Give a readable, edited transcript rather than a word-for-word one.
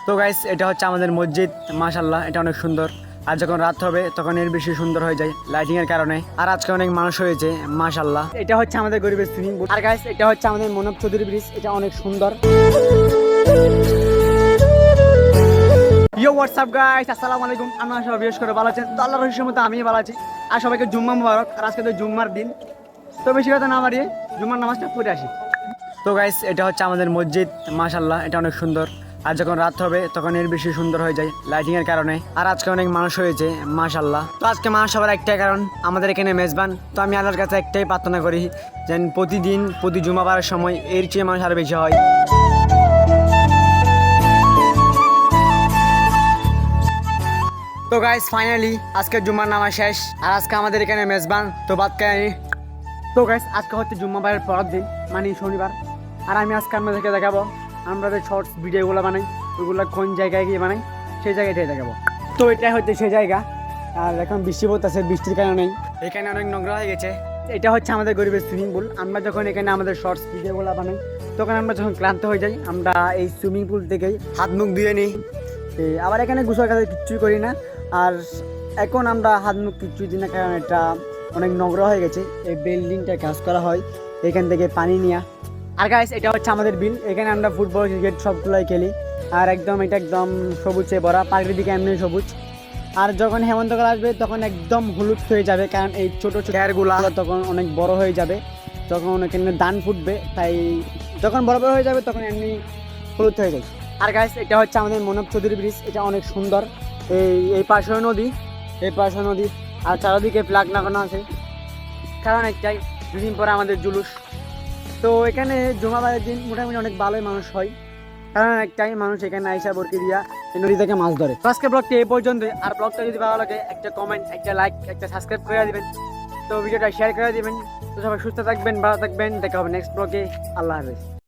তো গাইস, এটা হচ্ছে আমাদের মসজিদ। মাশাআল্লাহ, এটা অনেক সুন্দর। আর যখন রাত হবে তখন এর বেশি সুন্দর হয়ে যায় লাইটিং এর কারণে। আর আজকে অনেক মানুষ হয়েছে, মাশাআল্লাহ। এটা হচ্ছে আমাদের গরিবের সুইমিং পুল। আর গাইস, এটা হচ্ছে আমাদের মনব চৌধুরী ব্রিজ। এটা অনেক সুন্দর। ইয়ো হোয়াটসঅ্যাপ গাইস, আসসালামু আলাইকুম। আপনারা সবাই বিশেষ করে ভালো আছেন? তো আল্লাহর রহমতে মতো আমি ভালো আছি। আর সবাইকে জুম্মা মুবারক। আর আজকে তো জুম্মার দিন, তো বেশি কথা না বাড়িয়ে জুম্মার নামাজটা পড়ে আসি। তো গাইস, এটা হচ্ছে আমাদের মসজিদ। মাশাআল্লাহ, এটা অনেক সুন্দর। আর যখন রাত হবে তখন এর বেশি সুন্দর হয়ে যায় লাইটিং এর কারণে। আর আজকে অনেক মানুষ হয়েছে, মাশাআল্লাহ। তো আজকে মানুষ সবার একটাই কারণ, আমাদের এখানে মেজবান। তো আমি আল্লাহর কাছে একটাই প্রার্থনা করি যেন প্রতিদিন প্রতি জুমাবারের সময় এর চেয়ে মানুষ আরো বেশি হয়। তো গাইস, ফাইনালি আজকে জুম্মার নামাজ শেষ। আর আজকে আমাদের এখানে মেজবান, তো বাদ খাই। তো গাইস, আজকে হচ্ছে জুম্মাবারের পরের দিন, মানে শনিবার। আর আমি আজকে আপনাদেরকে দেখাবো আমরা যে শর্টস ভিডিওগুলো বানাই ওইগুলো কোন জায়গায় গিয়ে বানাই, সেই জায়গাটাই দেখাবো। তো এটাই হচ্ছে সেই জায়গা। আর এখন বৃষ্টি পড়তেছে, বৃষ্টির কারণেই এখানে অনেক নোংরা হয়ে গেছে। এটা হচ্ছে আমাদের গরিবের সুইমিং পুল। আমরা যখন এখানে আমাদের শর্টস ভিডিওগুলো বানাই তখন আমরা যখন ক্লান্ত হয়ে যাই আমরা এই সুইমিং পুল থেকেই হাত মুখ ধুয়ে নিই। আবার এখানে গোসল কাজে কিচ্ছুই করি না। আর এখন আমরা হাত মুখ কিচ্ছুই দিই না, কারণ এটা অনেক নোংরা হয়ে গেছে। এই বিল্ডিংটা কাজ করা হয় এখান থেকে পানি নিয়ে। আর গাইস, এটা হচ্ছে আমাদের বিল। এখানে আমরা ফুটবল ক্রিকেট সবগুলোই খেলি। আর এটা একদম সবুজে ভরা, পাখির দিকে এমনি সবুজ। আর যখন হেমন্তকাল আসবে তখন একদম হলুদ হয়ে যাবে, কারণ এই ছোটো ছোটো খেয়ারগুলো তখন অনেক বড় হয়ে যাবে, তখন এখানে ধান ফুটবে। তাই যখন বড় বড় হয়ে যাবে তখন এমনি হলুদ হয়ে যায়। আর গাইস, এটা হচ্ছে আমাদের মনব চৌধুরী ব্রিজ। এটা অনেক সুন্দর। এই পাশেও নদী, এই পাশেও নদী। আর চারিদিকে ফ্ল্যাগ লাগানো আছে, কারণ একটাই, দুদিন পরে আমাদের জুলুস। তো এখানে জুমাবারের দিন মোটামুটি অনেক ভালোই মানুষ হয়, কারণ একটাই, মানুষ এখানে আইসা বরকি দিয়া এই নদী থেকে মাছ ধরে। তো আজকে ব্লগটি এই পর্যন্ত। আর ব্লগটা যদি ভালো লাগে একটা কমেন্ট, একটা লাইক, একটা সাবস্ক্রাইব করে দিবেন। তো ভিডিওটা শেয়ার করে দিবেন। তো সবাই সুস্থ থাকবেন, ভালো থাকবেন। দেখা হবে নেক্সট ব্লগে। আল্লাহ হাফেজ।